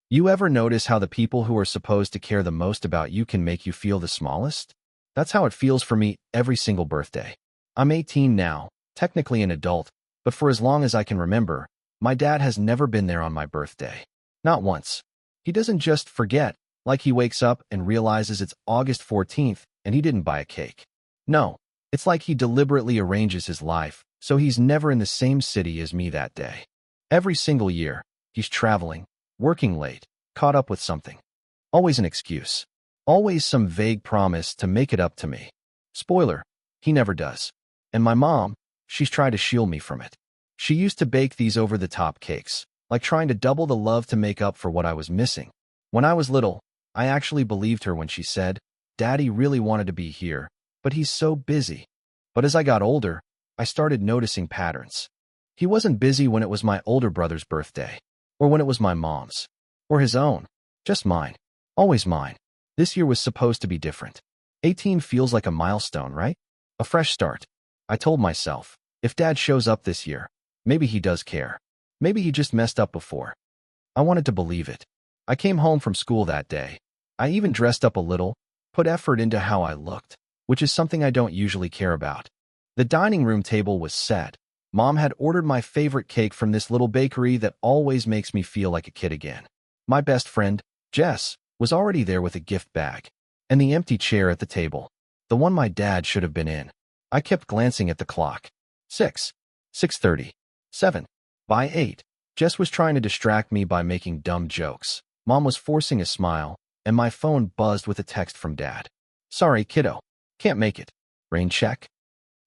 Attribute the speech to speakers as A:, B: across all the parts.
A: You ever notice how the people who are supposed to care the most about you can make you feel the smallest? That's how it feels for me every single birthday. I'm 18 now, technically an adult, but for as long as I can remember, my dad has never been there on my birthday. Not once. He doesn't just forget, like he wakes up and realizes it's August 14th and he didn't buy a cake. No, it's like he deliberately arranges his life so he's never in the same city as me that day. Every single year, he's traveling, working late, caught up with something. Always an excuse. Always some vague promise to make it up to me. Spoiler, he never does. And my mom, she's tried to shield me from it. She used to bake these over-the-top cakes, like trying to double the love to make up for what I was missing. When I was little, I actually believed her when she said, "Daddy really wanted to be here, but he's so busy." But as I got older, I started noticing patterns. He wasn't busy when it was my older brother's birthday, or when it was my mom's, or his own, just mine. Always mine. This year was supposed to be different. 18 feels like a milestone, right? A fresh start. I told myself, if Dad shows up this year, maybe he does care. Maybe he just messed up before. I wanted to believe it. I came home from school that day. I even dressed up a little, put effort into how I looked, which is something I don't usually care about. The dining room table was set. Mom had ordered my favorite cake from this little bakery that always makes me feel like a kid again. My best friend, Jess, was already there with a gift bag, and the empty chair at the table, the one my dad should have been in. I kept glancing at the clock. 6, 6:30, 7. By 8, Jess was trying to distract me by making dumb jokes. Mom was forcing a smile, and my phone buzzed with a text from Dad. "Sorry, kiddo. Can't make it. Rain check?"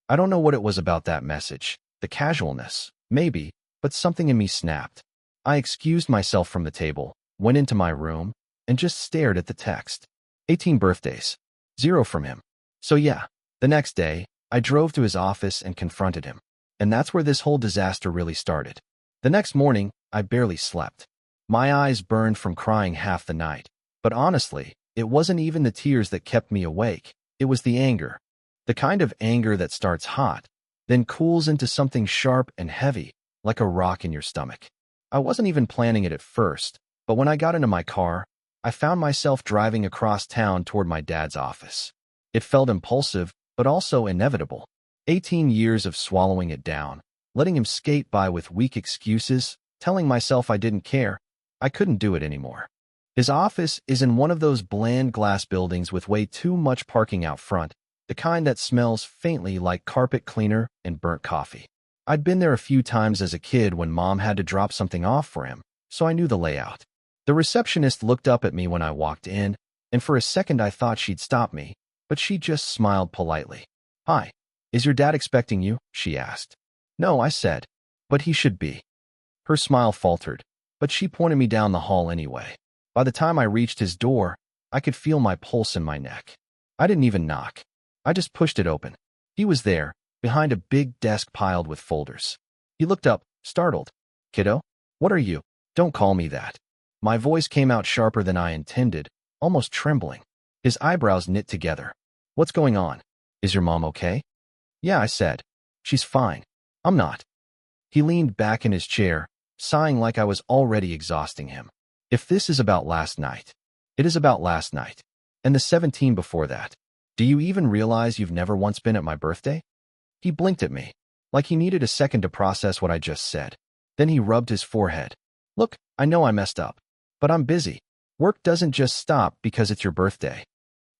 A: I don't know what it was about that message. The casualness, maybe, but something in me snapped. I excused myself from the table, went into my room, and just stared at the text. 18 birthdays. 0 from him. So yeah, the next day, I drove to his office and confronted him. And that's where this whole disaster really started. The next morning, I barely slept. My eyes burned from crying half the night. But honestly, it wasn't even the tears that kept me awake. It was the anger. The kind of anger that starts hot, then cools into something sharp and heavy, like a rock in your stomach. I wasn't even planning it at first, but when I got into my car, I found myself driving across town toward my dad's office. It felt impulsive, but also inevitable. 18 years of swallowing it down, letting him skate by with weak excuses, telling myself I didn't care. I couldn't do it anymore. His office is in one of those bland glass buildings with way too much parking out front, the kind that smells faintly like carpet cleaner and burnt coffee. I'd been there a few times as a kid when Mom had to drop something off for him, so I knew the layout. The receptionist looked up at me when I walked in, and for a second I thought she'd stop me, but she just smiled politely. "Hi, is your dad expecting you?" she asked. "No," I said, "but he should be." Her smile faltered, but she pointed me down the hall anyway. By the time I reached his door, I could feel my pulse in my neck. I didn't even knock. I just pushed it open. He was there, behind a big desk piled with folders. He looked up, startled. "Kiddo, what are you?" "Don't call me that." My voice came out sharper than I intended, almost trembling. His eyebrows knit together. "What's going on? Is your mom okay?" "Yeah," I said. "She's fine. I'm not." He leaned back in his chair, sighing like I was already exhausting him. "If this is about last night, it is about last night. And the 17 before that. Do you even realize you've never once been at my birthday?" He blinked at me, like he needed a second to process what I just said. Then he rubbed his forehead. "Look, I know I messed up, but I'm busy. Work doesn't just stop because it's your birthday."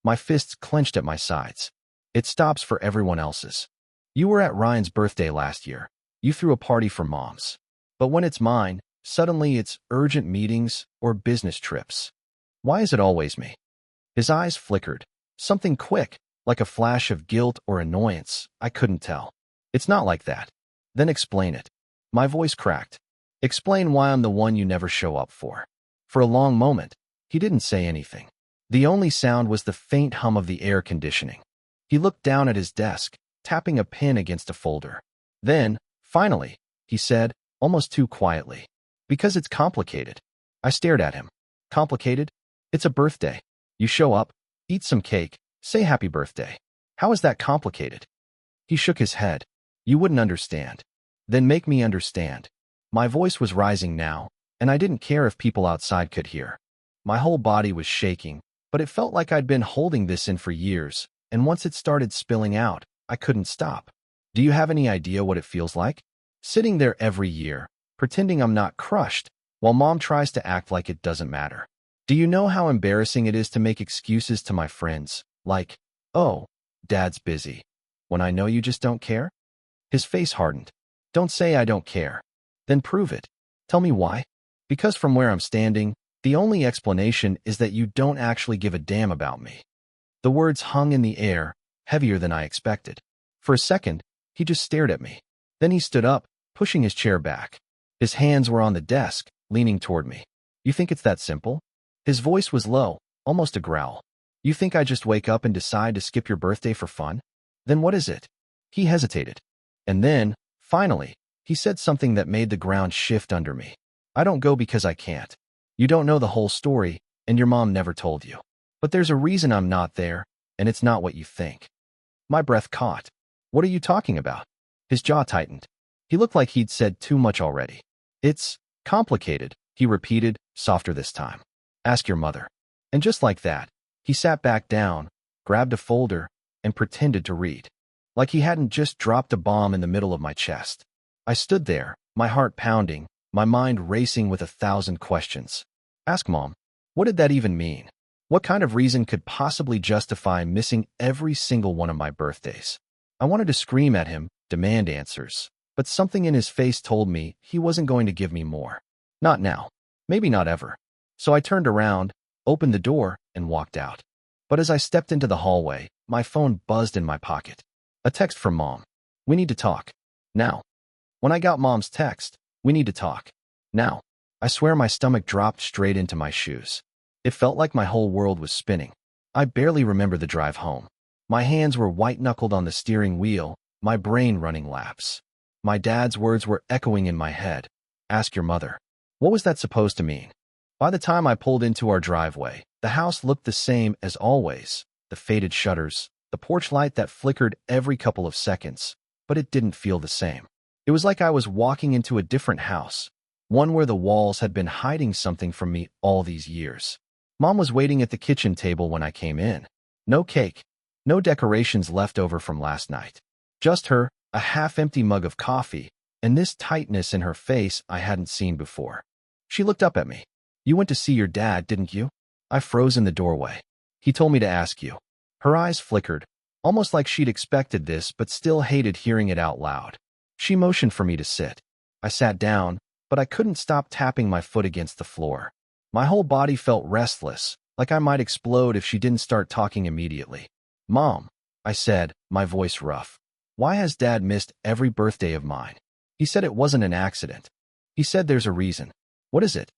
A: My fists clenched at my sides. "It stops for everyone else's. You were at Ryan's birthday last year. You threw a party for Mom's. But when it's mine, suddenly it's urgent meetings or business trips. Why is it always me?" His eyes flickered. Something quick, like a flash of guilt or annoyance. I couldn't tell. "It's not like that." "Then explain it." My voice cracked. "Explain why I'm the one you never show up for." For a long moment, he didn't say anything. The only sound was the faint hum of the air conditioning. He looked down at his desk, tapping a pen against a folder. Then, finally, he said, almost too quietly, "Because it's complicated." I stared at him. "Complicated? It's a birthday. You show up, eat some cake, say happy birthday. How is that complicated?" He shook his head. "You wouldn't understand." "Then make me understand." My voice was rising now, and I didn't care if people outside could hear. My whole body was shaking, but it felt like I'd been holding this in for years, and once it started spilling out, I couldn't stop. Do you have any idea what it feels like? Sitting there every year, pretending I'm not crushed, while mom tries to act like it doesn't matter. Do you know how embarrassing it is to make excuses to my friends, like, "Oh, dad's busy," when I know you just don't care? His face hardened. Don't say I don't care. Then prove it. Tell me why. Because from where I'm standing, the only explanation is that you don't actually give a damn about me. The words hung in the air, heavier than I expected. For a second, he just stared at me. Then he stood up, pushing his chair back. His hands were on the desk, leaning toward me. You think it's that simple? His voice was low, almost a growl. You think I just wake up and decide to skip your birthday for fun? Then what is it? He hesitated. And then, finally, he said something that made the ground shift under me. I don't go because I can't. You don't know the whole story, and your mom never told you. But there's a reason I'm not there, and it's not what you think. My breath caught. What are you talking about? His jaw tightened. He looked like he'd said too much already. It's complicated, he repeated, softer this time. Ask your mother. And just like that, he sat back down, grabbed a folder, and pretended to read. Like he hadn't just dropped a bomb in the middle of my chest. I stood there, my heart pounding, my mind racing with 1,000 questions. Ask mom. What did that even mean? What kind of reason could possibly justify missing every single one of my birthdays? I wanted to scream at him, demand answers, but something in his face told me he wasn't going to give me more. Not now. Maybe not ever. So I turned around, opened the door, and walked out. But as I stepped into the hallway, my phone buzzed in my pocket. A text from mom. We need to talk. Now. When I got mom's text, we need to talk. Now. I swear my stomach dropped straight into my shoes. It felt like my whole world was spinning. I barely remember the drive home. My hands were white-knuckled on the steering wheel, my brain running laps. My dad's words were echoing in my head. Ask your mother. What was that supposed to mean? By the time I pulled into our driveway, the house looked the same as always. The faded shutters, the porch light that flickered every couple of seconds, but it didn't feel the same. It was like I was walking into a different house, one where the walls had been hiding something from me all these years. Mom was waiting at the kitchen table when I came in. No cake, no decorations left over from last night. Just her, a half-empty mug of coffee, and this tightness in her face I hadn't seen before. She looked up at me. You went to see your dad, didn't you? I froze in the doorway. He told me to ask you. Her eyes flickered, almost like she'd expected this but still hated hearing it out loud. She motioned for me to sit. I sat down, but I couldn't stop tapping my foot against the floor. My whole body felt restless, like I might explode if she didn't start talking immediately. Mom, I said, my voice rough. Why has Dad missed every birthday of mine? He said it wasn't an accident. He said there's a reason. What is it?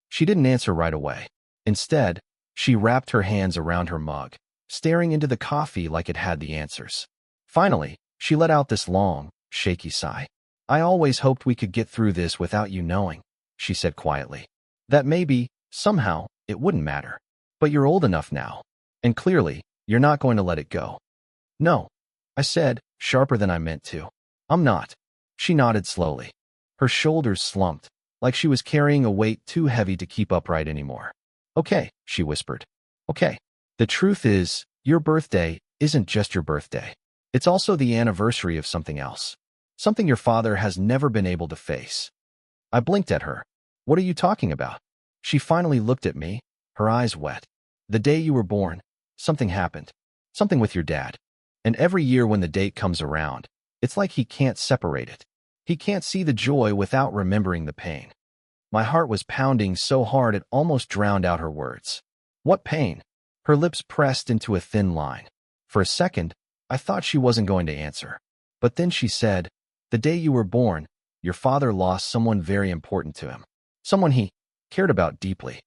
A: She didn't answer right away. Instead, she wrapped her hands around her mug, staring into the coffee like it had the answers. Finally, she let out this long, shaky sigh. I always hoped we could get through this without you knowing, she said quietly. That maybe, somehow, it wouldn't matter. But you're old enough now, and clearly, you're not going to let it go. No, I said, sharper than I meant to. I'm not. She nodded slowly. Her shoulders slumped, like she was carrying a weight too heavy to keep upright anymore. Okay, she whispered. Okay. The truth is, your birthday isn't just your birthday. It's also the anniversary of something else. Something your father has never been able to face. I blinked at her. What are you talking about? She finally looked at me, her eyes wet. The day you were born, something happened. Something with your dad. And every year when the date comes around, it's like he can't separate it. He can't see the joy without remembering the pain. My heart was pounding so hard it almost drowned out her words. What pain? Her lips pressed into a thin line. For a second, I thought she wasn't going to answer. But then she said, the day you were born, your father lost someone very important to him. Someone he cared about deeply.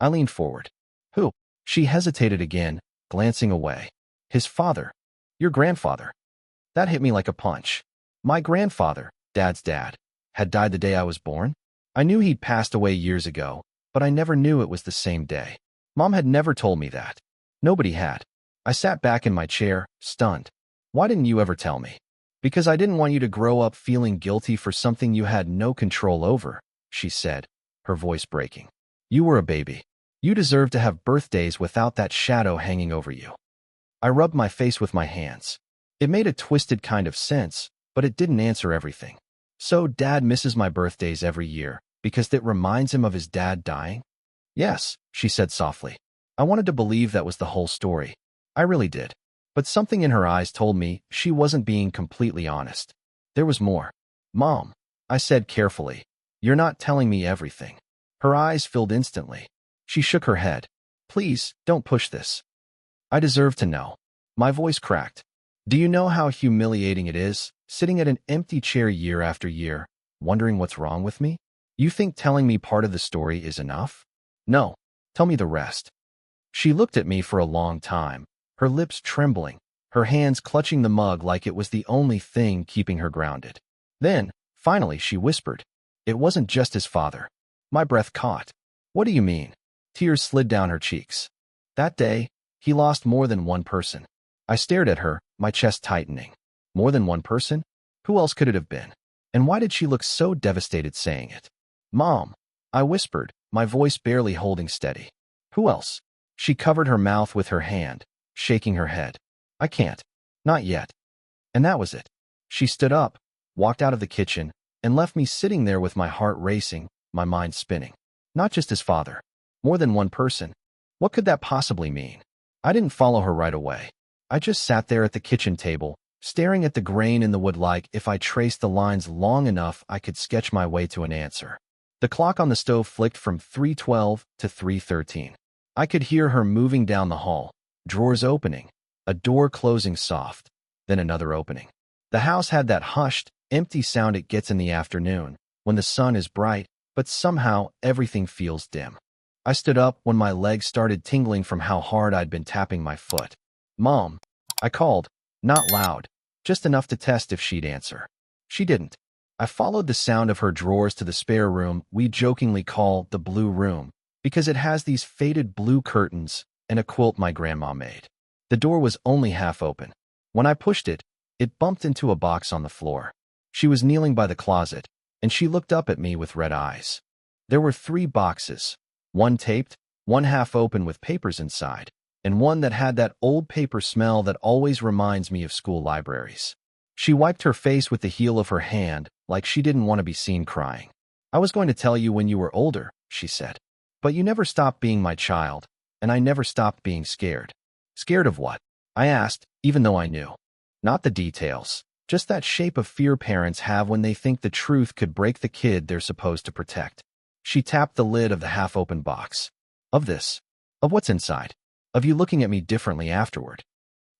A: I leaned forward. Who? She hesitated again, glancing away. His father. Your grandfather. That hit me like a punch. My grandfather, Dad's dad, had died the day I was born. I knew he'd passed away years ago, but I never knew it was the same day. Mom had never told me that. Nobody had. I sat back in my chair, stunned. Why didn't you ever tell me? Because I didn't want you to grow up feeling guilty for something you had no control over, she said, her voice breaking. You were a baby. You deserve to have birthdays without that shadow hanging over you. I rubbed my face with my hands. It made a twisted kind of sense, but it didn't answer everything. So Dad misses my birthdays every year because it reminds him of his dad dying? Yes, she said softly. I wanted to believe that was the whole story. I really did. But something in her eyes told me she wasn't being completely honest. There was more. Mom, I said carefully, you're not telling me everything. Her eyes filled instantly. She shook her head. Please, don't push this. I deserve to know. My voice cracked. Do you know how humiliating it is, sitting at an empty chair year after year, wondering what's wrong with me? You think telling me part of the story is enough? No, tell me the rest. She looked at me for a long time, her lips trembling, her hands clutching the mug like it was the only thing keeping her grounded. Then, finally, she whispered, it wasn't just his father. My breath caught. What do you mean? Tears slid down her cheeks. That day, he lost more than one person. I stared at her, my chest tightening. More than one person? Who else could it have been? And why did she look so devastated saying it? Mom, I whispered, my voice barely holding steady. Who else? She covered her mouth with her hand, shaking her head. I can't. Not yet. And that was it. She stood up, walked out of the kitchen, and left me sitting there with my heart racing, my mind spinning. Not just his father. More than one person. What could that possibly mean? I didn't follow her right away. I just sat there at the kitchen table, staring at the grain in the wood like if I traced the lines long enough I could sketch my way to an answer. The clock on the stove flicked from 3:12 to 3:13. I could hear her moving down the hall, drawers opening, a door closing soft, then another opening. The house had that hushed, empty sound it gets in the afternoon, when the sun is bright, but somehow everything feels dim. I stood up when my legs started tingling from how hard I'd been tapping my foot. Mom, I called, not loud, just enough to test if she'd answer. She didn't. I followed the sound of her drawers to the spare room we jokingly call the blue room, because it has these faded blue curtains and a quilt my grandma made. The door was only half open. When I pushed it, it bumped into a box on the floor. She was kneeling by the closet, and she looked up at me with red eyes. There were 3 boxes, one taped, one half open with papers inside, and one that had that old paper smell that always reminds me of school libraries. She wiped her face with the heel of her hand like she didn't want to be seen crying. I was going to tell you when you were older, she said. But you never stopped being my child, and I never stopped being scared. Scared of what? I asked, even though I knew. Not the details, just that shape of fear parents have when they think the truth could break the kid they're supposed to protect. She tapped the lid of the half-open box. Of this. Of what's inside. Of you looking at me differently afterward.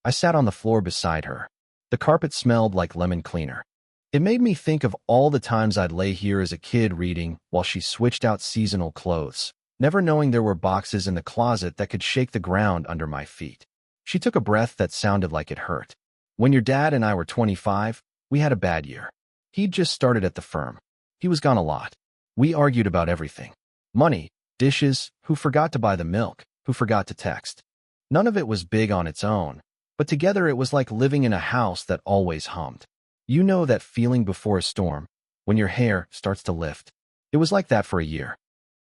A: I sat on the floor beside her. The carpet smelled like lemon cleaner. It made me think of all the times I'd lay here as a kid reading while she switched out seasonal clothes, never knowing there were boxes in the closet that could shake the ground under my feet. She took a breath that sounded like it hurt. When your dad and I were 25, we had a bad year. He'd just started at the firm. He was gone a lot. We argued about everything. Money, dishes, who forgot to buy the milk, who forgot to text. None of it was big on its own, but together it was like living in a house that always hummed. You know that feeling before a storm, when your hair starts to lift. It was like that for a year.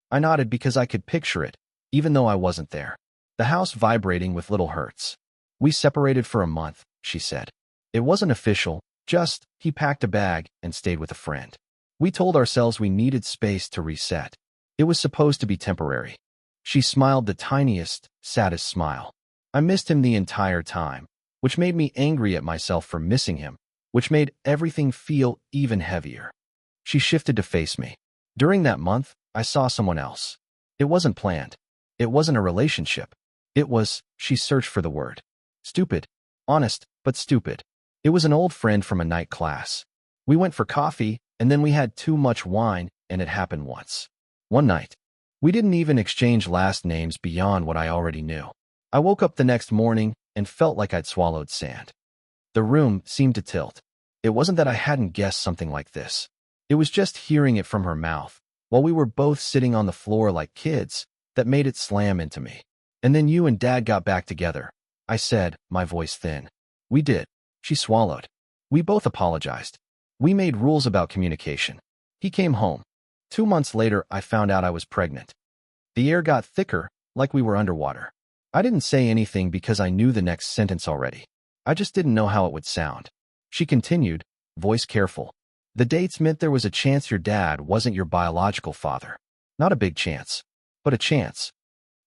A: I nodded because I could picture it, even though I wasn't there. The house vibrating with little hurts. We separated for a month, she said. It wasn't official, just he packed a bag and stayed with a friend. We told ourselves we needed space to reset. It was supposed to be temporary. She smiled the tiniest, saddest smile. I missed him the entire time, which made me angry at myself for missing him, which made everything feel even heavier. She shifted to face me. During that month, I saw someone else. It wasn't planned. It wasn't a relationship. It was, she searched for the word. Stupid. Honest, but stupid. It was an old friend from a night class. We went for coffee, and then we had too much wine, and it happened once. One night. We didn't even exchange last names beyond what I already knew. I woke up the next morning and felt like I'd swallowed sand. The room seemed to tilt. It wasn't that I hadn't guessed something like this. It was just hearing it from her mouth, while we were both sitting on the floor like kids, that made it slam into me. And then you and Dad got back together, I said, my voice thin. We did. She swallowed. We both apologized. We made rules about communication. He came home. 2 months later, I found out I was pregnant. The air got thicker, like we were underwater. I didn't say anything because I knew the next sentence already. I just didn't know how it would sound. She continued, voice careful. The dates meant there was a chance your dad wasn't your biological father. Not a big chance, but a chance.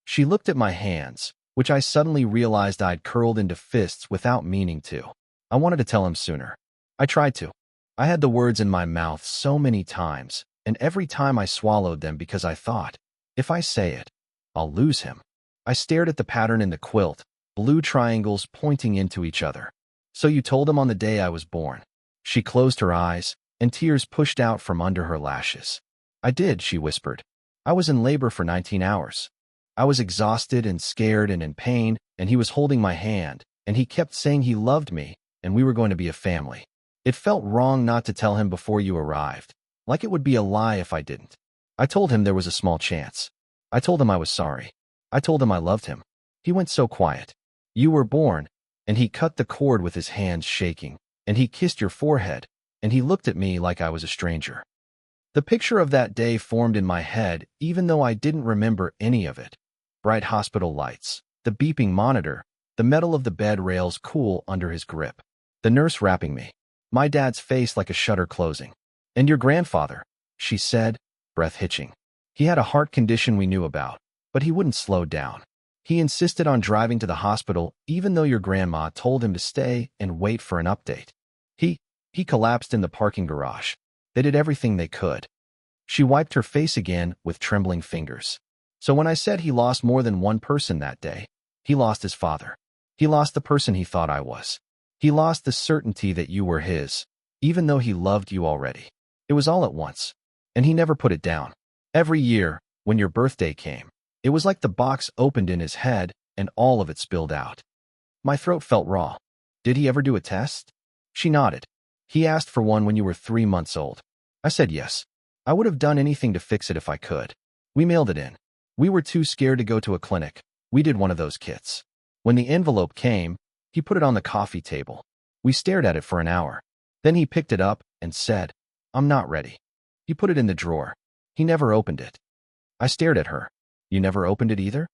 A: She looked at my hands, which I suddenly realized I'd curled into fists without meaning to. I wanted to tell him sooner. I tried to. I had the words in my mouth so many times, and every time I swallowed them because I thought, if I say it, I'll lose him. I stared at the pattern in the quilt, blue triangles pointing into each other. So you told him on the day I was born. She closed her eyes, and tears pushed out from under her lashes. I did, she whispered. I was in labor for 19 hours. I was exhausted and scared and in pain, and he was holding my hand, and he kept saying he loved me, and we were going to be a family. It felt wrong not to tell him before you arrived, like it would be a lie if I didn't. I told him there was a small chance. I told him I was sorry. I told him I loved him. He went so quiet. You were born, and he cut the cord with his hands shaking, and he kissed your forehead, and he looked at me like I was a stranger. The picture of that day formed in my head, even though I didn't remember any of it. Bright hospital lights, the beeping monitor, the metal of the bed rails cool under his grip, the nurse wrapping me, my dad's face like a shutter closing. And your grandfather, she said, breath hitching. He had a heart condition we knew about, but he wouldn't slow down. He insisted on driving to the hospital even though your grandma told him to stay and wait for an update. He collapsed in the parking garage. They did everything they could. She wiped her face again with trembling fingers. So when I said he lost more than one person that day, he lost his father. He lost the person he thought I was. He lost the certainty that you were his, even though he loved you already. It was all at once, and he never put it down. Every year, when your birthday came, it was like the box opened in his head and all of it spilled out. My throat felt raw. Did he ever do a test? She nodded. He asked for one when you were 3 months old. I said yes. I would have done anything to fix it if I could. We mailed it in. We were too scared to go to a clinic. We did one of those kits. When the envelope came, he put it on the coffee table. We stared at it for an hour. Then he picked it up and said, I'm not ready. He put it in the drawer. He never opened it. I stared at her. You never opened it either?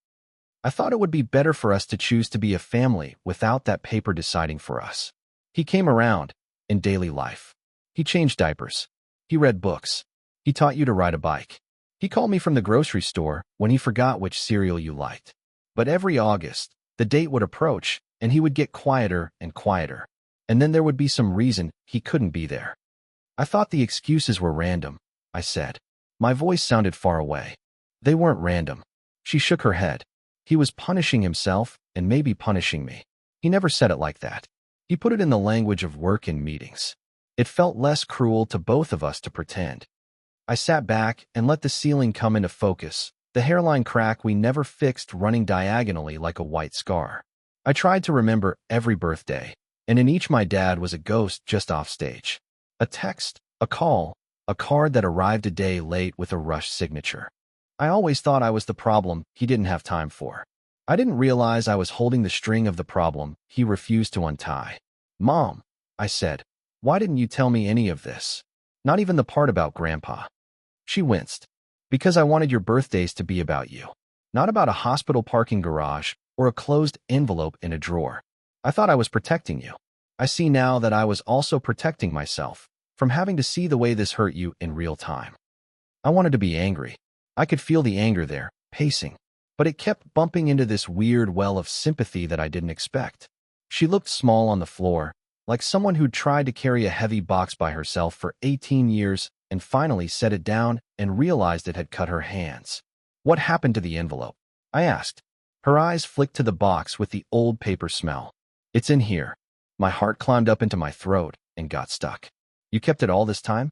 A: I thought it would be better for us to choose to be a family without that paper deciding for us. He came around in daily life. He changed diapers. He read books. He taught you to ride a bike. He called me from the grocery store when he forgot which cereal you liked. But every August, the date would approach, and he would get quieter and quieter. And then there would be some reason he couldn't be there. I thought the excuses were random, I said. My voice sounded far away. They weren't random. She shook her head. He was punishing himself and maybe punishing me. He never said it like that. He put it in the language of work and meetings. It felt less cruel to both of us to pretend. I sat back and let the ceiling come into focus, the hairline crack we never fixed running diagonally like a white scar. I tried to remember every birthday, and in each my dad was a ghost just off stage. A text, a call, a card that arrived a day late with a rushed signature. I always thought I was the problem he didn't have time for. I didn't realize I was holding the string of the problem he refused to untie. Mom, I said, why didn't you tell me any of this? Not even the part about Grandpa. She winced. Because I wanted your birthdays to be about you. Not about a hospital parking garage or a closed envelope in a drawer. I thought I was protecting you. I see now that I was also protecting myself from having to see the way this hurt you in real time. I wanted to be angry. I could feel the anger there, pacing. But it kept bumping into this weird well of sympathy that I didn't expect. She looked small on the floor, like someone who'd tried to carry a heavy box by herself for 18 years and finally set it down and realized it had cut her hands. What happened to the envelope? I asked. Her eyes flicked to the box with the old paper smell. It's in here. My heart climbed up into my throat and got stuck. You kept it all this time?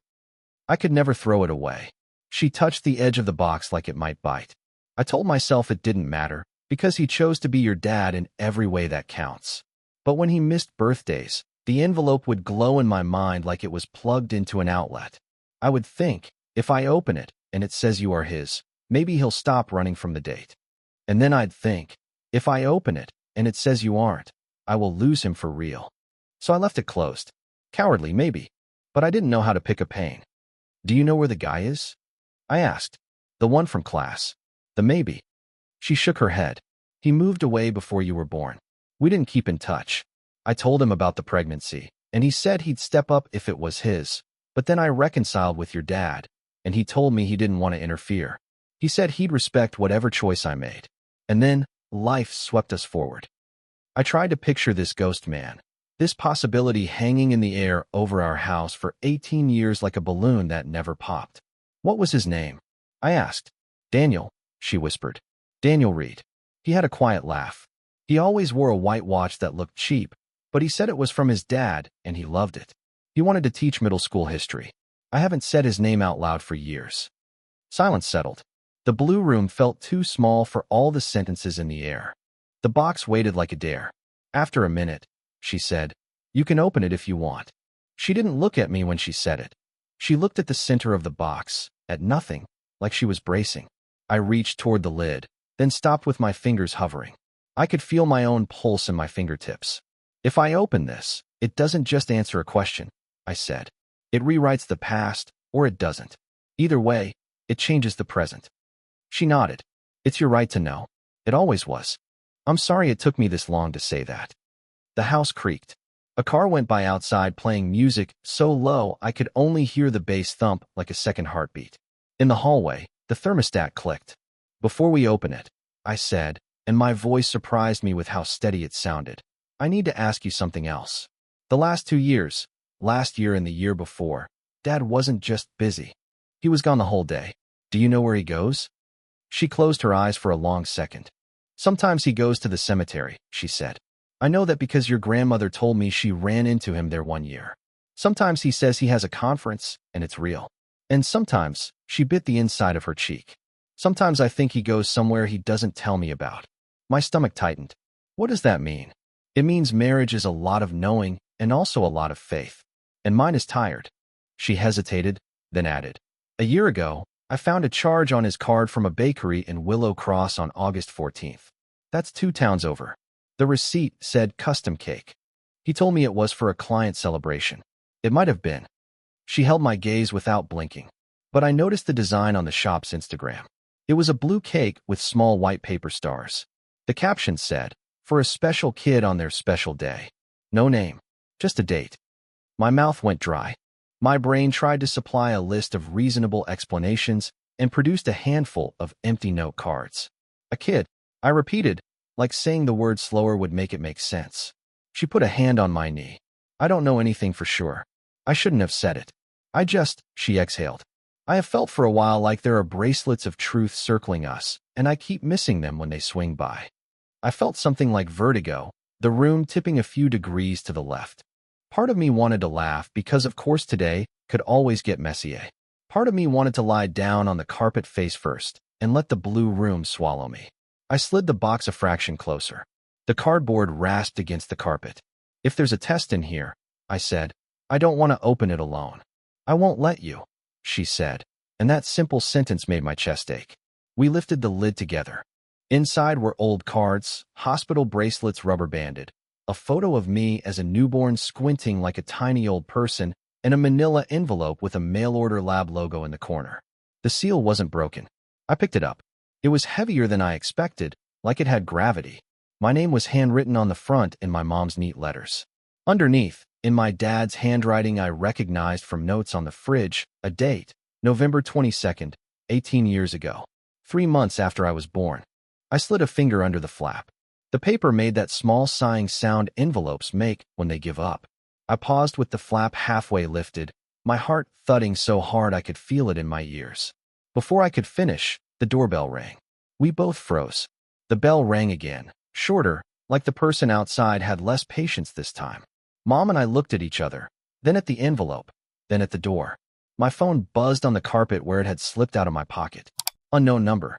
A: I could never throw it away. She touched the edge of the box like it might bite. I told myself it didn't matter, because he chose to be your dad in every way that counts. But when he missed birthdays, the envelope would glow in my mind like it was plugged into an outlet. I would think, if I open it and it says you are his, maybe he'll stop running from the date. And then I'd think, if I open it and it says you aren't, I will lose him for real. So I left it closed. Cowardly, maybe, but I didn't know how to pick a pain. Do you know where the guy is? I asked. The one from class. The maybe. She shook her head. He moved away before you were born. We didn't keep in touch. I told him about the pregnancy, and he said he'd step up if it was his. But then I reconciled with your dad, and he told me he didn't want to interfere. He said he'd respect whatever choice I made. And then, life swept us forward. I tried to picture this ghost man, this possibility hanging in the air over our house for 18 years like a balloon that never popped. What was his name? I asked. Daniel, she whispered. Daniel Reed. He had a quiet laugh. He always wore a white watch that looked cheap, but he said it was from his dad, and he loved it. He wanted to teach middle school history. I haven't said his name out loud for years. Silence settled. The blue room felt too small for all the sentences in the air. The box waited like a dare. After a minute, she said, "You can open it if you want." She didn't look at me when she said it. She looked at the center of the box, at nothing, like she was bracing. I reached toward the lid, then stopped with my fingers hovering. I could feel my own pulse in my fingertips. If I open this, it doesn't just answer a question, I said. It rewrites the past, or it doesn't. Either way, it changes the present. She nodded. It's your right to know. It always was. I'm sorry it took me this long to say that. The house creaked. A car went by outside playing music so low I could only hear the bass thump like a second heartbeat. In the hallway, the thermostat clicked. Before we open it, I said, and my voice surprised me with how steady it sounded. I need to ask you something else. The last 2 years, last year and the year before, Dad wasn't just busy. He was gone the whole day. Do you know where he goes? She closed her eyes for a long second. Sometimes he goes to the cemetery, she said. I know that because your grandmother told me she ran into him there one year. Sometimes he says he has a conference, and it's real. And sometimes, she bit the inside of her cheek. Sometimes I think he goes somewhere he doesn't tell me about. My stomach tightened. What does that mean? It means marriage is a lot of knowing and also a lot of faith. And mine is tired. She hesitated, then added. A year ago, I found a charge on his card from a bakery in Willow Cross on August 14th. That's 2 towns over. The receipt said custom cake. He told me it was for a client celebration. It might have been. She held my gaze without blinking. But I noticed the design on the shop's Instagram. It was a blue cake with small white paper stars. The caption said, for a special kid on their special day. No name, just a date. My mouth went dry. My brain tried to supply a list of reasonable explanations and produced a handful of empty note cards. A kid, I repeated, like saying the word slower would make it make sense. She put a hand on my knee. I don't know anything for sure. I shouldn't have said it. She exhaled. I have felt for a while like there are bracelets of truth circling us, and I keep missing them when they swing by. I felt something like vertigo, the room tipping a few degrees to the left. Part of me wanted to laugh because, of course, today could always get messy. Part of me wanted to lie down on the carpet face first and let the blue room swallow me. I slid the box a fraction closer. The cardboard rasped against the carpet. If there's a test in here, I said, I don't want to open it alone. I won't let you, she said, and that simple sentence made my chest ache. We lifted the lid together. Inside were old cards, hospital bracelets rubber banded, a photo of me as a newborn squinting like a tiny old person, and a manila envelope with a mail-order lab logo in the corner. The seal wasn't broken. I picked it up. It was heavier than I expected, like it had gravity. My name was handwritten on the front in my mom's neat letters. Underneath, in my dad's handwriting I recognized from notes on the fridge, a date, November 22nd, 18 years ago, 3 months after I was born. I slid a finger under the flap. The paper made that small sighing sound envelopes make when they give up. I paused with the flap halfway lifted, my heart thudding so hard I could feel it in my ears. Before I could finish, the doorbell rang. We both froze. The bell rang again, shorter, like the person outside had less patience this time. Mom and I looked at each other, then at the envelope, then at the door. My phone buzzed on the carpet where it had slipped out of my pocket. Unknown number.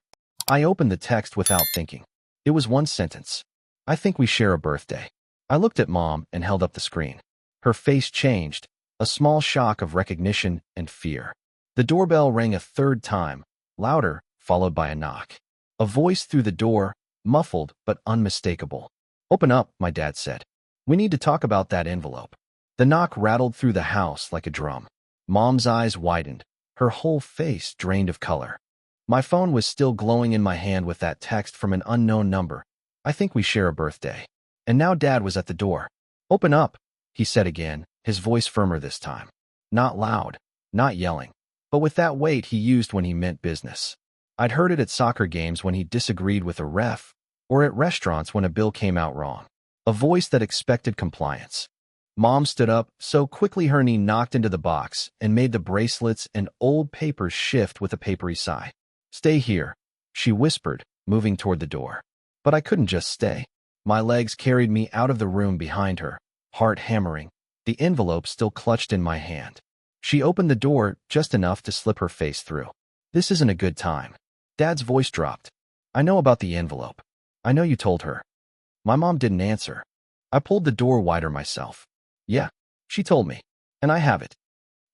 A: I opened the text without thinking. It was one sentence. I think we share a birthday. I looked at Mom and held up the screen. Her face changed, a small shock of recognition and fear. The doorbell rang a third time, louder, followed by a knock. A voice through the door, muffled but unmistakable. Open up, my dad said. We need to talk about that envelope. The knock rattled through the house like a drum. Mom's eyes widened. her whole face drained of color. My phone was still glowing in my hand with that text from an unknown number. I think we share a birthday. And now Dad was at the door. Open up, he said again, his voice firmer this time. Not loud, not yelling, but with that weight he used when he meant business. I'd heard it at soccer games when he disagreed with a ref, or at restaurants when a bill came out wrong. A voice that expected compliance. Mom stood up so quickly her knee knocked into the box and made the bracelets and old papers shift with a papery sigh. Stay here, she whispered, moving toward the door. But I couldn't just stay. My legs carried me out of the room behind her, heart hammering, the envelope still clutched in my hand. She opened the door just enough to slip her face through. This isn't a good time. Dad's voice dropped. I know about the envelope. I know you told her. My mom didn't answer. I pulled the door wider myself. Yeah, she told me. And I have it.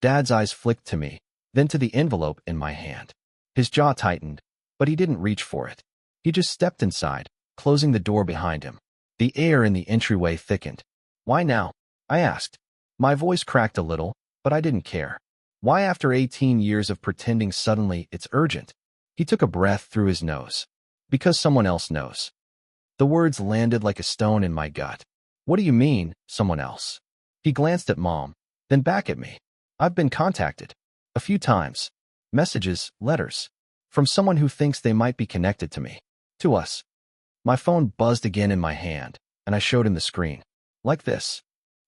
A: Dad's eyes flicked to me, then to the envelope in my hand. His jaw tightened, but he didn't reach for it. He just stepped inside, closing the door behind him. The air in the entryway thickened. Why now? I asked. My voice cracked a little, but I didn't care. Why after 18 years of pretending suddenly it's urgent? He took a breath through his nose. Because someone else knows. The words landed like a stone in my gut. What do you mean, someone else? He glanced at Mom, then back at me. I've been contacted. A few times. Messages, letters. From someone who thinks they might be connected to me. To us. My phone buzzed again in my hand, and I showed him the screen. Like this.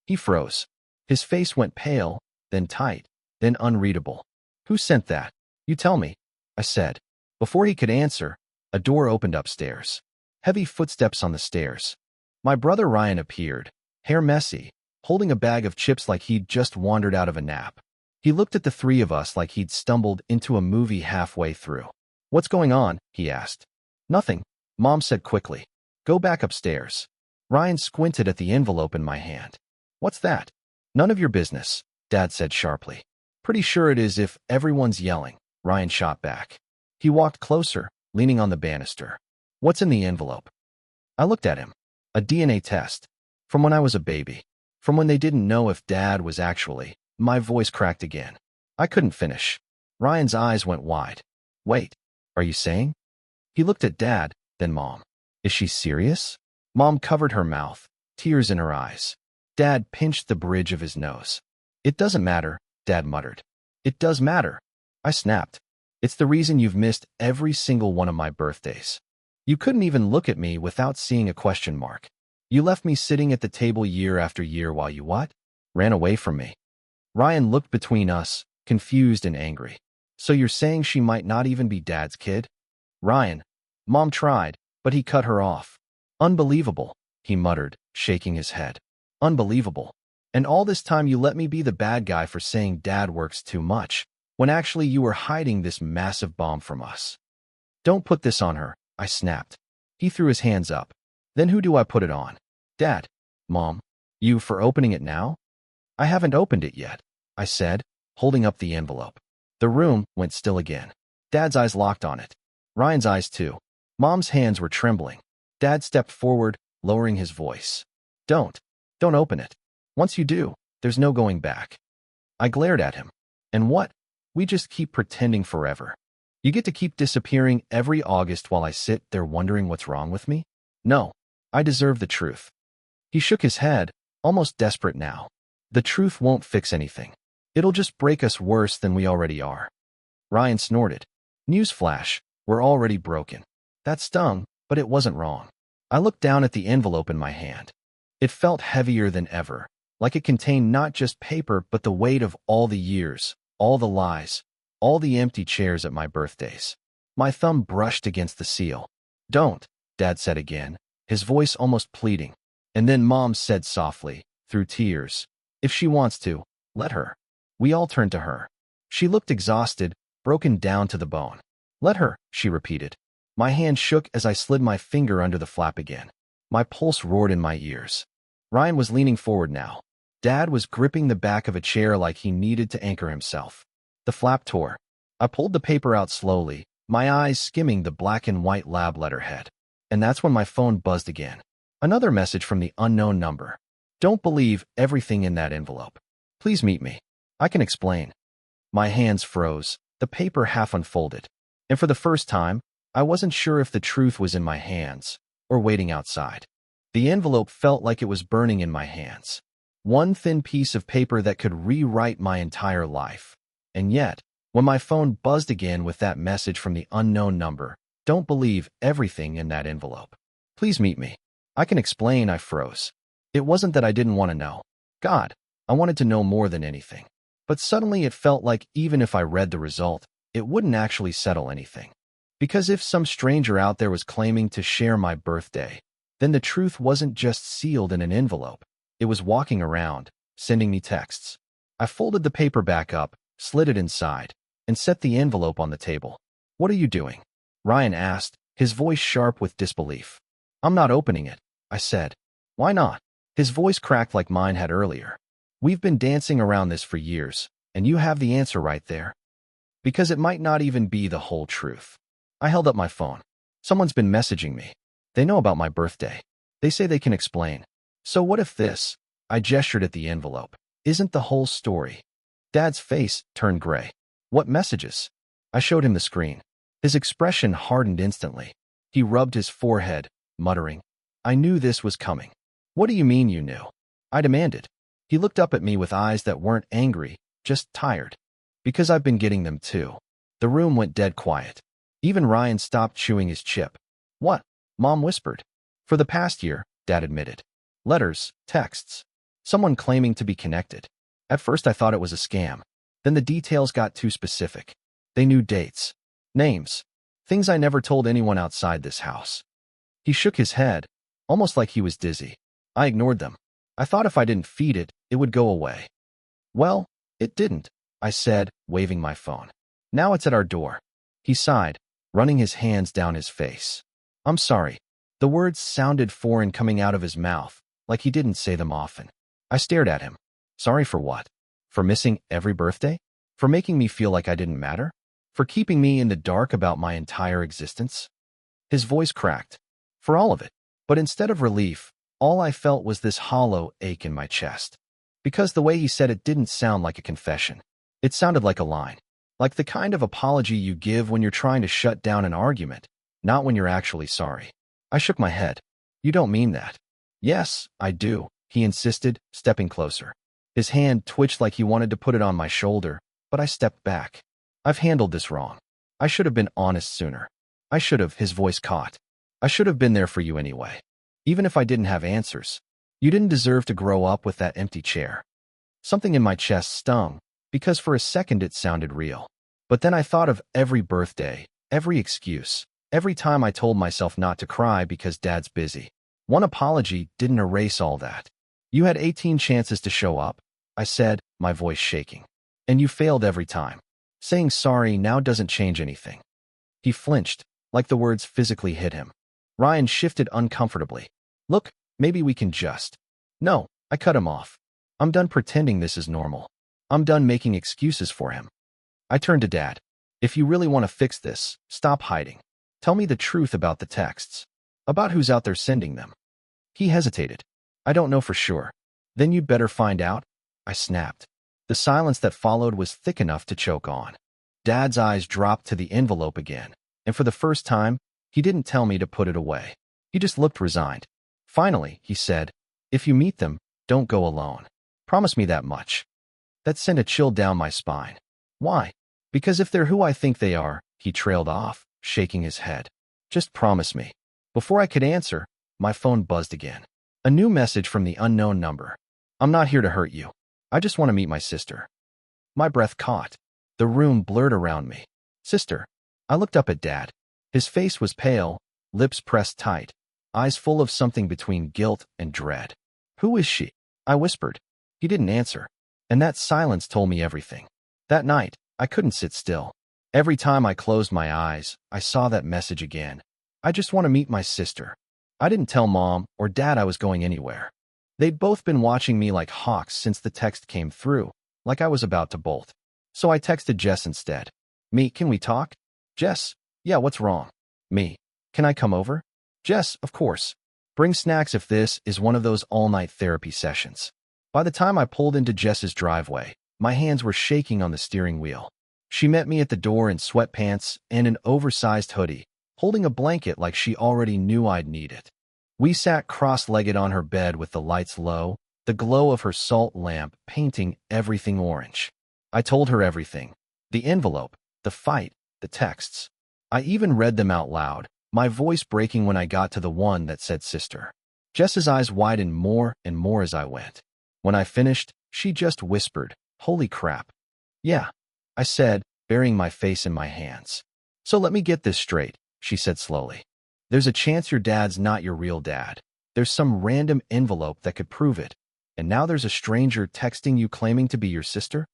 A: He froze. His face went pale, then tight, then unreadable. Who sent that? You tell me, I said. Before he could answer, a door opened upstairs. Heavy footsteps on the stairs. My brother Ryan appeared, hair messy, holding a bag of chips like he'd just wandered out of a nap. He looked at the three of us like he'd stumbled into a movie halfway through. What's going on? He asked. Nothing, Mom said quickly. Go back upstairs. Ryan squinted at the envelope in my hand. What's that? None of your business, Dad said sharply. Pretty sure it is if everyone's yelling, Ryan shot back. He walked closer, leaning on the banister. What's in the envelope? I looked at him. A DNA test. From when I was a baby. From when they didn't know if Dad was actually. My voice cracked again. I couldn't finish. Ryan's eyes went wide. Wait, are you saying? He looked at Dad, then Mom. Is she serious? Mom covered her mouth, tears in her eyes. Dad pinched the bridge of his nose. It doesn't matter, Dad muttered. It does matter. I snapped. It's the reason you've missed every single one of my birthdays. You couldn't even look at me without seeing a question mark. You left me sitting at the table year after year while you what? Ran away from me. Ryan looked between us, confused and angry. So you're saying she might not even be Dad's kid? Ryan. Mom tried, but he cut her off. Unbelievable, he muttered, shaking his head. Unbelievable. And all this time you let me be the bad guy for saying Dad works too much, when actually you were hiding this massive bomb from us. Don't put this on her, I snapped. He threw his hands up. Then who do I put it on? Dad. Mom. You for opening it now? I haven't opened it yet, I said, holding up the envelope. The room went still again. Dad's eyes locked on it. Ryan's eyes too. Mom's hands were trembling. Dad stepped forward, lowering his voice. Don't open it. Once you do, there's no going back. I glared at him. And what? We just keep pretending forever. You get to keep disappearing every August while I sit there wondering what's wrong with me? No, I deserve the truth. He shook his head, almost desperate now. The truth won't fix anything. It'll just break us worse than we already are. Ryan snorted. Newsflash, we're already broken. That stung, but it wasn't wrong. I looked down at the envelope in my hand. It felt heavier than ever, like it contained not just paper but the weight of all the years, all the lies, all the empty chairs at my birthdays. My thumb brushed against the seal. Don't, Dad said again, his voice almost pleading. And then Mom said softly, through tears, if she wants to, let her. We all turned to her. She looked exhausted, broken down to the bone. Let her, she repeated. My hand shook as I slid my finger under the flap again. My pulse roared in my ears. Ryan was leaning forward now. Dad was gripping the back of a chair like he needed to anchor himself. The flap tore. I pulled the paper out slowly, my eyes skimming the black and white lab letterhead. And that's when my phone buzzed again. Another message from the unknown number. Don't believe everything in that envelope. Please meet me. I can explain. My hands froze, the paper half unfolded. And for the first time, I wasn't sure if the truth was in my hands or waiting outside. The envelope felt like it was burning in my hands. One thin piece of paper that could rewrite my entire life. And yet, when my phone buzzed again with that message from the unknown number, "Don't believe everything in that envelope. Please meet me. I can explain," I froze. It wasn't that I didn't want to know. God, I wanted to know more than anything. But suddenly it felt like even if I read the result, it wouldn't actually settle anything. Because if some stranger out there was claiming to share my birthday, then the truth wasn't just sealed in an envelope. It was walking around, sending me texts. I folded the paper back up, slid it inside, and set the envelope on the table. "What are you doing?" Ryan asked, his voice sharp with disbelief. "I'm not opening it," I said. "Why not?" His voice cracked like mine had earlier. "We've been dancing around this for years, and you have the answer right there." "Because it might not even be the whole truth." I held up my phone. "Someone's been messaging me. They know about my birthday. They say they can explain. So what if this," I gestured at the envelope, "isn't the whole story?" Dad's face turned gray. "What messages?" I showed him the screen. His expression hardened instantly. He rubbed his forehead, muttering, "I knew this was coming." "What do you mean you knew?" I demanded. He looked up at me with eyes that weren't angry, just tired. "Because I've been getting them too." The room went dead quiet. Even Ryan stopped chewing his chip. "What?" Mom whispered. "For the past year," Dad admitted. "Letters, texts. Someone claiming to be connected." At first I thought it was a scam. Then the details got too specific. They knew dates, names, things I never told anyone outside this house. He shook his head, almost like he was dizzy. I ignored them. I thought if I didn't feed it, it would go away. "Well, it didn't," I said, waving my phone. "Now it's at our door." He sighed, running his hands down his face. "I'm sorry." The words sounded foreign coming out of his mouth, like he didn't say them often. I stared at him. Sorry for what? For missing every birthday? For making me feel like I didn't matter? For keeping me in the dark about my entire existence? His voice cracked. For all of it. But instead of relief, all I felt was this hollow ache in my chest. Because the way he said it didn't sound like a confession. It sounded like a line. Like the kind of apology you give when you're trying to shut down an argument, not when you're actually sorry. I shook my head. "You don't mean that." "Yes, I do," he insisted, stepping closer. His hand twitched like he wanted to put it on my shoulder, but I stepped back. "I've handled this wrong. I should have been honest sooner. I should have," his voice caught. "I should have been there for you anyway. Even if I didn't have answers. You didn't deserve to grow up with that empty chair." Something in my chest stung, because for a second it sounded real. But then I thought of every birthday, every excuse, every time I told myself not to cry because Dad's busy. One apology didn't erase all that. "You had 18 chances to show up," I said, my voice shaking. "And you failed every time. Saying sorry now doesn't change anything." He flinched, like the words physically hit him. Ryan shifted uncomfortably. "Look, maybe we can just..." "No," I cut him off. "I'm done pretending this is normal. I'm done making excuses for him." I turned to Dad. "If you really want to fix this, stop hiding. Tell me the truth about the texts. About who's out there sending them." He hesitated. "I don't know for sure." "Then you'd better find out," I snapped. The silence that followed was thick enough to choke on. Dad's eyes dropped to the envelope again, and for the first time, he didn't tell me to put it away. He just looked resigned. Finally, he said, "If you meet them, don't go alone. Promise me that much." That sent a chill down my spine. "Why?" "Because if they're who I think they are," he trailed off, shaking his head. "Just promise me." Before I could answer, my phone buzzed again. A new message from the unknown number. "I'm not here to hurt you. I just want to meet my sister." My breath caught. The room blurred around me. "Sister." I looked up at Dad. His face was pale, lips pressed tight, eyes full of something between guilt and dread. "Who is she?" I whispered. He didn't answer. And that silence told me everything. That night, I couldn't sit still. Every time I closed my eyes, I saw that message again. "I just want to meet my sister." I didn't tell Mom or Dad I was going anywhere. They'd both been watching me like hawks since the text came through, like I was about to bolt. So I texted Jess instead. "Me, can we talk?" "Jess, yeah, what's wrong?" "Me, can I come over?" "Jess, of course. Bring snacks if this is one of those all-night therapy sessions." By the time I pulled into Jess's driveway, my hands were shaking on the steering wheel. She met me at the door in sweatpants and an oversized hoodie, holding a blanket like she already knew I'd need it. We sat cross-legged on her bed with the lights low, the glow of her salt lamp painting everything orange. I told her everything. The envelope, the fight, the texts. I even read them out loud, my voice breaking when I got to the one that said sister. Jess's eyes widened more and more as I went. When I finished, she just whispered, "Holy crap." "Yeah," I said, burying my face in my hands. "So let me get this straight," she said slowly. "There's a chance your dad's not your real dad. There's some random envelope that could prove it. And now there's a stranger texting you claiming to be your sister?"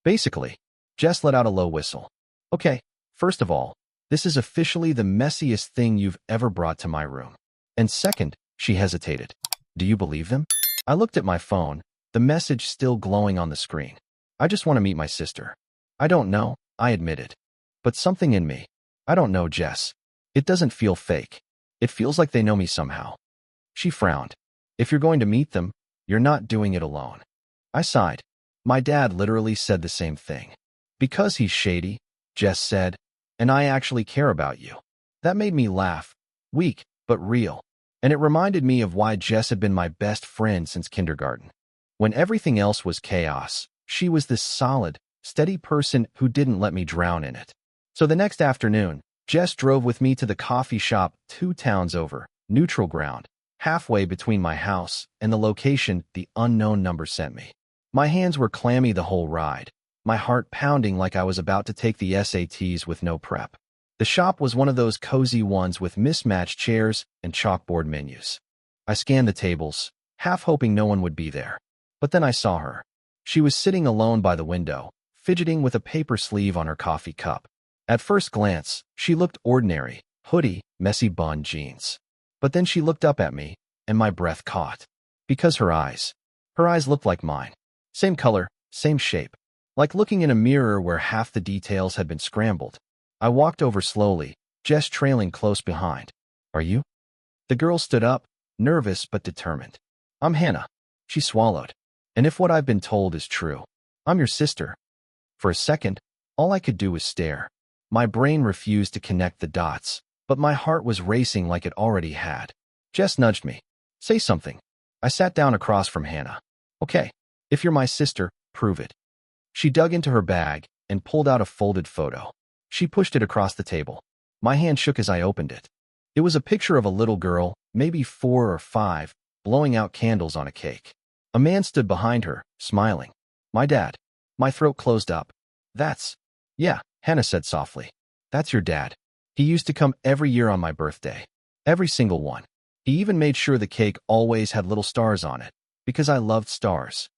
A: Basically, Jess let out a low whistle. "Okay, first of all, this is officially the messiest thing you've ever brought to my room. And second," she hesitated, "do you believe them?" I looked at my phone, the message still glowing on the screen. "I just want to meet my sister." "I don't know," I admitted. "But something in me. I don't know, Jess. It doesn't feel fake. It feels like they know me somehow." She frowned. "If you're going to meet them, you're not doing it alone." I sighed. "My dad literally said the same thing." "Because he's shady," Jess said, "and I actually care about you." That made me laugh. Weak, but real. And it reminded me of why Jess had been my best friend since kindergarten. When everything else was chaos, she was this solid, steady person who didn't let me drown in it. So the next afternoon, Jess drove with me to the coffee shop 2 towns over, neutral ground, halfway between my house and the location the unknown number sent me. My hands were clammy the whole ride, my heart pounding like I was about to take the SATs with no prep. The shop was one of those cozy ones with mismatched chairs and chalkboard menus. I scanned the tables, half hoping no one would be there. But then I saw her. She was sitting alone by the window, fidgeting with a paper sleeve on her coffee cup. At first glance, she looked ordinary, hoodie, messy bun jeans. But then she looked up at me, and my breath caught. Because her eyes looked like mine. Same color, same shape. Like looking in a mirror where half the details had been scrambled. I walked over slowly, Jess trailing close behind. "Are you?" The girl stood up, nervous but determined. "I'm Hannah." She swallowed. "And if what I've been told is true, I'm your sister." For a second, all I could do was stare. My brain refused to connect the dots, but my heart was racing like it already had. Jess nudged me. "Say something." I sat down across from Hannah. "Okay, if you're my sister, prove it." She dug into her bag and pulled out a folded photo. She pushed it across the table. My hand shook as I opened it. It was a picture of a little girl, maybe 4 or 5, blowing out candles on a cake. A man stood behind her, smiling. "My dad." My throat closed up. Yeah," Hannah said softly. "That's your dad. He used to come every year on my birthday. Every single one. He even made sure the cake always had little stars on it, because I loved stars."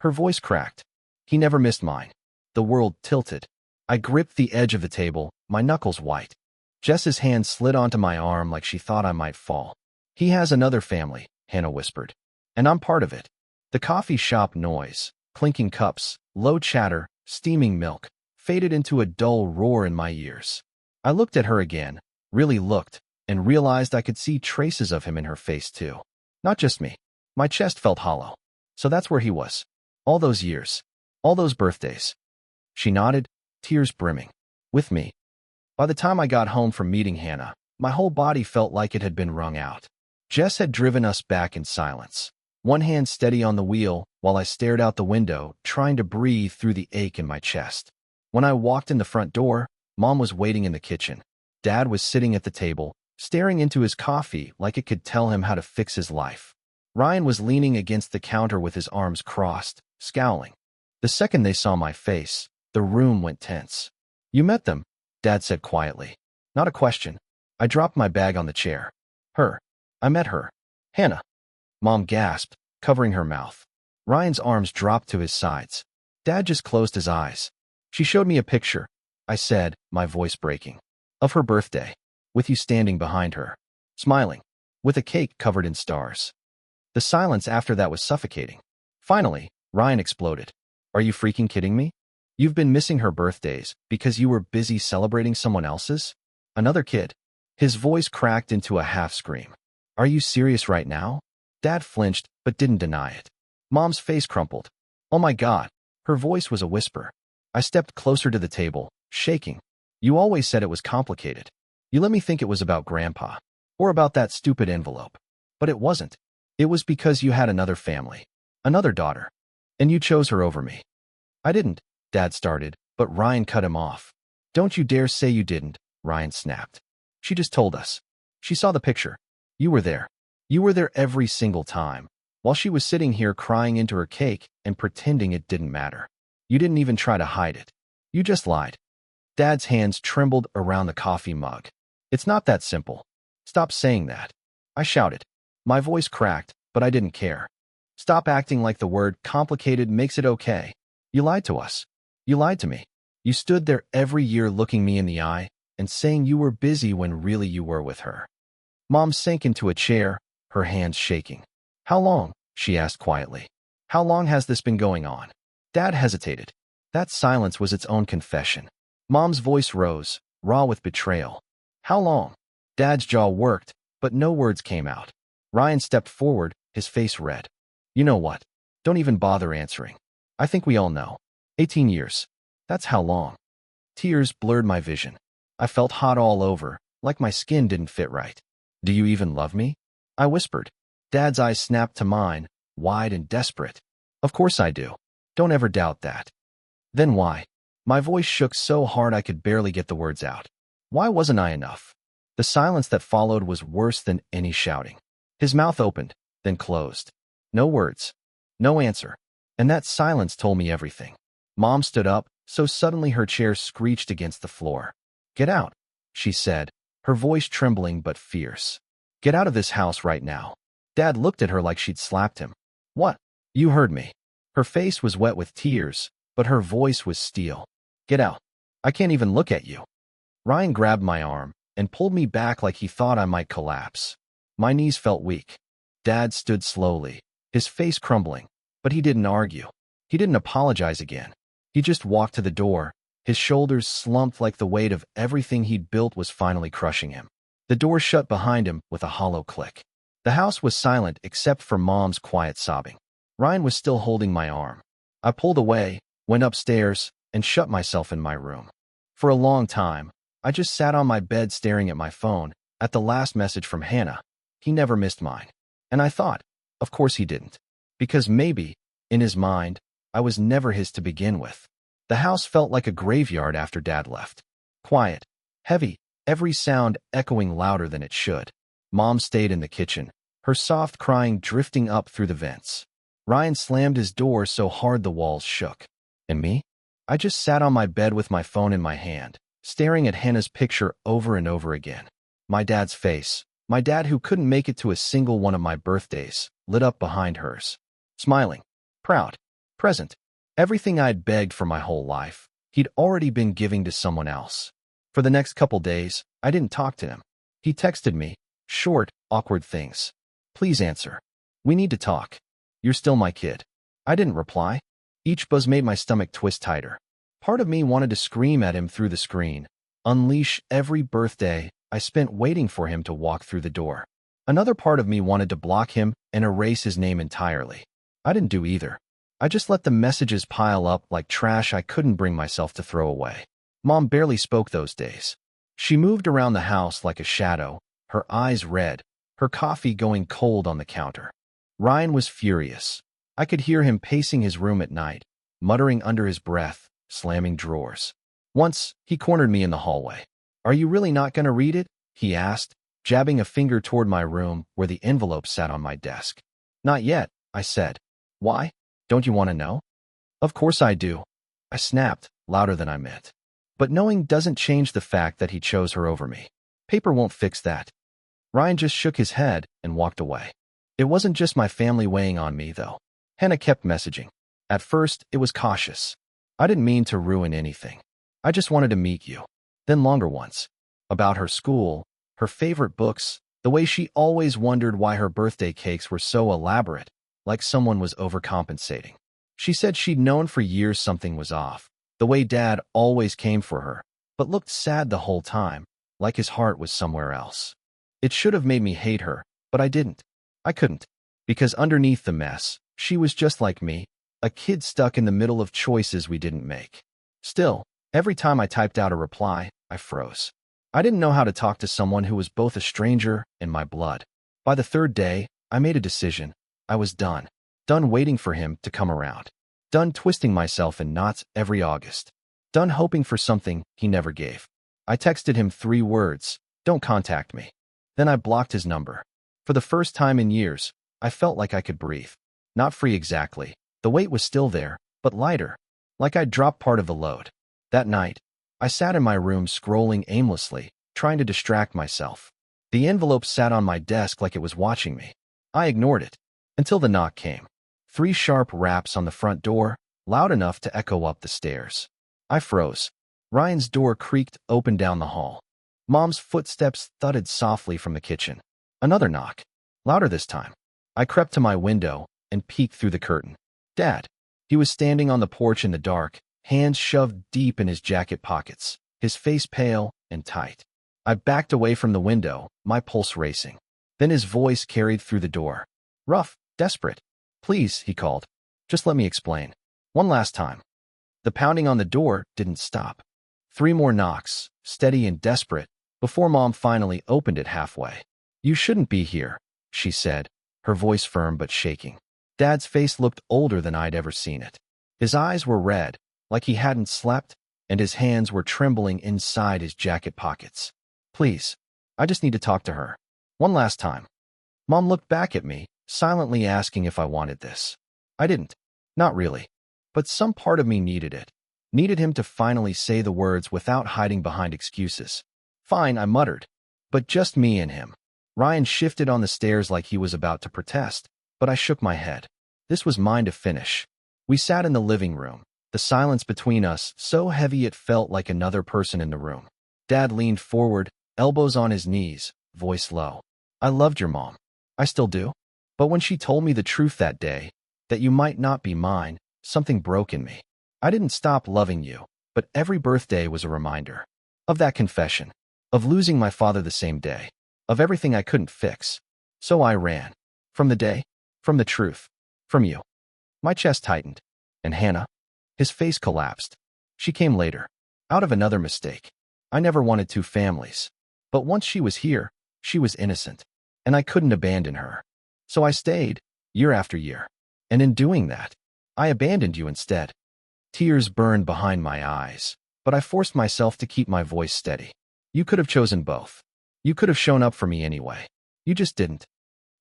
A: Her voice cracked. "He never missed mine." The world tilted. I gripped the edge of the table, my knuckles white. Jess's hand slid onto my arm like she thought I might fall. "He has another family," Hannah whispered. "And I'm part of it." The coffee shop noise, clinking cups, low chatter, steaming milk, faded into a dull roar in my ears. I looked at her again, really looked, and realized I could see traces of him in her face too. Not just me. My chest felt hollow. So that's where he was. All those years. All those birthdays. She nodded, tears brimming. With me. By the time I got home from meeting Hannah, my whole body felt like it had been wrung out. Jess had driven us back in silence, one hand steady on the wheel while I stared out the window, trying to breathe through the ache in my chest. When I walked in the front door, Mom was waiting in the kitchen. Dad was sitting at the table, staring into his coffee like it could tell him how to fix his life. Ryan was leaning against the counter with his arms crossed, scowling. The second they saw my face, the room went tense. "You met them," Dad said quietly. Not a question. I dropped my bag on the chair. "Her. I met her." "Hannah." Mom gasped, covering her mouth. Ryan's arms dropped to his sides. Dad just closed his eyes. "She showed me a picture," I said, my voice breaking. "Of her birthday. With you standing behind her. Smiling. With a cake covered in stars." The silence after that was suffocating. Finally, Ryan exploded. "Are you freaking kidding me? You've been missing her birthdays because you were busy celebrating someone else's? Another kid." His voice cracked into a half scream. "Are you serious right now?" Dad flinched, but didn't deny it. Mom's face crumpled. "Oh my God." Her voice was a whisper. I stepped closer to the table, shaking. You always said it was complicated. You let me think it was about Grandpa. Or about that stupid envelope. But it wasn't. It was because you had another family. Another daughter. And you chose her over me. I didn't, Dad started, but Ryan cut him off. Don't you dare say you didn't, Ryan snapped. She just told us. She saw the picture. You were there. You were there every single time, while she was sitting here crying into her cake and pretending it didn't matter. You didn't even try to hide it. You just lied. Dad's hands trembled around the coffee mug. It's not that simple. Stop saying that. I shouted. My voice cracked, but I didn't care. Stop acting like the word complicated makes it okay. You lied to us. You lied to me. You stood there every year looking me in the eye and saying you were busy when really you were with her. Mom sank into a chair, her hands shaking. How long? She asked quietly. How long has this been going on? Dad hesitated. That silence was its own confession. Mom's voice rose, raw with betrayal. How long? Dad's jaw worked, but no words came out. Ryan stepped forward, his face red. You know what? Don't even bother answering. I think we all know. 18 years. That's how long. Tears blurred my vision. I felt hot all over, like my skin didn't fit right. Do you even love me? I whispered. Dad's eyes snapped to mine, wide and desperate. Of course I do. Don't ever doubt that. Then why? My voice shook so hard I could barely get the words out. Why wasn't I enough? The silence that followed was worse than any shouting. His mouth opened, then closed. No words. No answer. And that silence told me everything. Mom stood up, so suddenly her chair screeched against the floor. Get out, she said, her voice trembling but fierce. Get out of this house right now. Dad looked at her like she'd slapped him. What? You heard me. Her face was wet with tears, but her voice was steel. Get out. I can't even look at you. Ryan grabbed my arm and pulled me back like he thought I might collapse. My knees felt weak. Dad stood slowly, his face crumbling, but he didn't argue. He didn't apologize again. He just walked to the door, his shoulders slumped like the weight of everything he'd built was finally crushing him. The door shut behind him with a hollow click. The house was silent except for Mom's quiet sobbing. Ryan was still holding my arm. I pulled away, went upstairs, and shut myself in my room. For a long time, I just sat on my bed staring at my phone, at the last message from Hannah. He never missed mine. And I thought, of course he didn't. Because maybe, in his mind, I was never his to begin with. The house felt like a graveyard after Dad left. Quiet, heavy, every sound echoing louder than it should. Mom stayed in the kitchen, her soft crying drifting up through the vents. Ryan slammed his door so hard the walls shook. And me? I just sat on my bed with my phone in my hand, staring at Hannah's picture over and over again. My dad's face, my dad who couldn't make it to a single one of my birthdays, lit up behind hers. Smiling, proud, present. Everything I'd begged for my whole life, he'd already been giving to someone else. For the next couple days, I didn't talk to him. He texted me, short, awkward things. Please answer. We need to talk. You're still my kid. I didn't reply. Each buzz made my stomach twist tighter. Part of me wanted to scream at him through the screen, unleash every birthday I spent waiting for him to walk through the door. Another part of me wanted to block him and erase his name entirely. I didn't do either. I just let the messages pile up like trash I couldn't bring myself to throw away. Mom barely spoke those days. She moved around the house like a shadow, her eyes red, her coffee going cold on the counter. Ryan was furious. I could hear him pacing his room at night, muttering under his breath, slamming drawers. Once, he cornered me in the hallway. Are you really not going to read it? He asked, jabbing a finger toward my room where the envelope sat on my desk. Not yet, I said. Why? Don't you want to know? Of course I do. I snapped, louder than I meant. But knowing doesn't change the fact that he chose her over me. Paper won't fix that. Ryan just shook his head and walked away. It wasn't just my family weighing on me, though. Hannah kept messaging. At first, it was cautious. I didn't mean to ruin anything. I just wanted to meet you. Then longer ones. About her school, her favorite books, the way she always wondered why her birthday cakes were so elaborate, like someone was overcompensating. She said she'd known for years something was off, the way Dad always came for her, but looked sad the whole time, like his heart was somewhere else. It should have made me hate her, but I didn't. I couldn't. Because underneath the mess, she was just like me, a kid stuck in the middle of choices we didn't make. Still, every time I typed out a reply, I froze. I didn't know how to talk to someone who was both a stranger and my blood. By the third day, I made a decision. I was done. Done waiting for him to come around. Done twisting myself in knots every August. Done hoping for something he never gave. I texted him 3 words, "Don't contact me." Then I blocked his number. For the first time in years, I felt like I could breathe. Not free exactly. The weight was still there, but lighter. Like I'd dropped part of the load. That night, I sat in my room scrolling aimlessly, trying to distract myself. The envelope sat on my desk like it was watching me. I ignored it. Until the knock came. 3 sharp raps on the front door, loud enough to echo up the stairs. I froze. Ryan's door creaked open down the hall. Mom's footsteps thudded softly from the kitchen. Another knock. Louder this time. I crept to my window and peeked through the curtain. Dad. He was standing on the porch in the dark, hands shoved deep in his jacket pockets, his face pale and tight. I backed away from the window, my pulse racing. Then his voice carried through the door. Rough, desperate. "Please," he called. "Just let me explain. One last time." The pounding on the door didn't stop. 3 more knocks, steady and desperate, before Mom finally opened it halfway. "You shouldn't be here," she said, her voice firm but shaking. Dad's face looked older than I'd ever seen it. His eyes were red, like he hadn't slept, and his hands were trembling inside his jacket pockets. "Please, I just need to talk to her. One last time." Mom looked back at me, silently asking if I wanted this. I didn't. Not really. But some part of me needed it. Needed him to finally say the words without hiding behind excuses. "Fine," I muttered. But just me and him. Ryan shifted on the stairs like he was about to protest, but I shook my head. This was mine to finish. We sat in the living room, the silence between us so heavy it felt like another person in the room. Dad leaned forward, elbows on his knees, voice low. "I loved your mom. I still do. But when she told me the truth that day, that you might not be mine, something broke in me. I didn't stop loving you, but every birthday was a reminder. Of that confession. Of losing my father the same day. Of everything I couldn't fix. So I ran. From the day. From the truth. From you." My chest tightened. And Hannah? His face collapsed. She came later. Out of another mistake. I never wanted 2 families. But once she was here, she was innocent. And I couldn't abandon her. So I stayed, year after year. And in doing that, I abandoned you instead. Tears burned behind my eyes, but I forced myself to keep my voice steady. "You could have chosen both. You could have shown up for me anyway. You just didn't."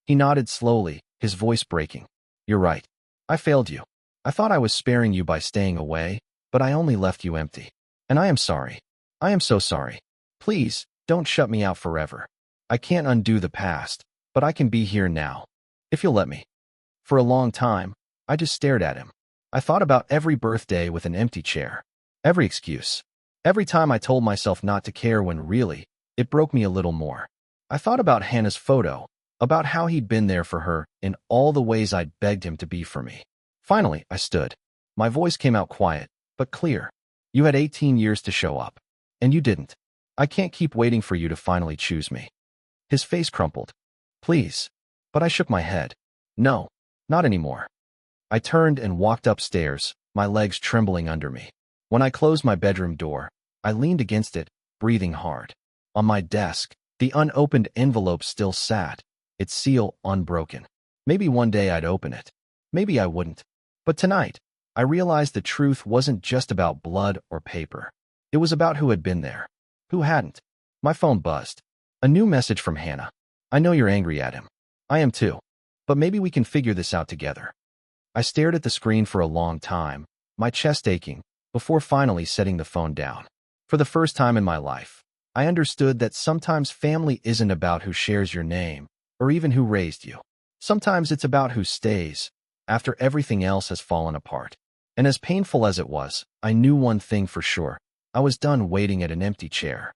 A: He nodded slowly, his voice breaking. "You're right. I failed you. I thought I was sparing you by staying away, but I only left you empty. And I am sorry. I am so sorry. Please, don't shut me out forever. I can't undo the past, but I can be here now. If you'll let me." For a long time, I just stared at him. I thought about every birthday with an empty chair. Every excuse. Every time I told myself not to care when really, it broke me a little more. I thought about Hannah's photo, about how he'd been there for her in all the ways I'd begged him to be for me. Finally, I stood. My voice came out quiet, but clear. "You had 18 years to show up. And you didn't. I can't keep waiting for you to finally choose me." His face crumpled. "Please." But I shook my head. "No, not anymore." I turned and walked upstairs, my legs trembling under me. When I closed my bedroom door, I leaned against it, breathing hard. On my desk, the unopened envelope still sat, its seal unbroken. Maybe one day I'd open it. Maybe I wouldn't. But tonight, I realized the truth wasn't just about blood or paper. It was about who had been there. Who hadn't. My phone buzzed. A new message from Hannah. "I know you're angry at him. I am too. But maybe we can figure this out together." I stared at the screen for a long time, my chest aching, before finally setting the phone down. For the first time in my life, I understood that sometimes family isn't about who shares your name, or even who raised you. Sometimes it's about who stays, after everything else has fallen apart. And as painful as it was, I knew one thing for sure. I was done waiting at an empty chair.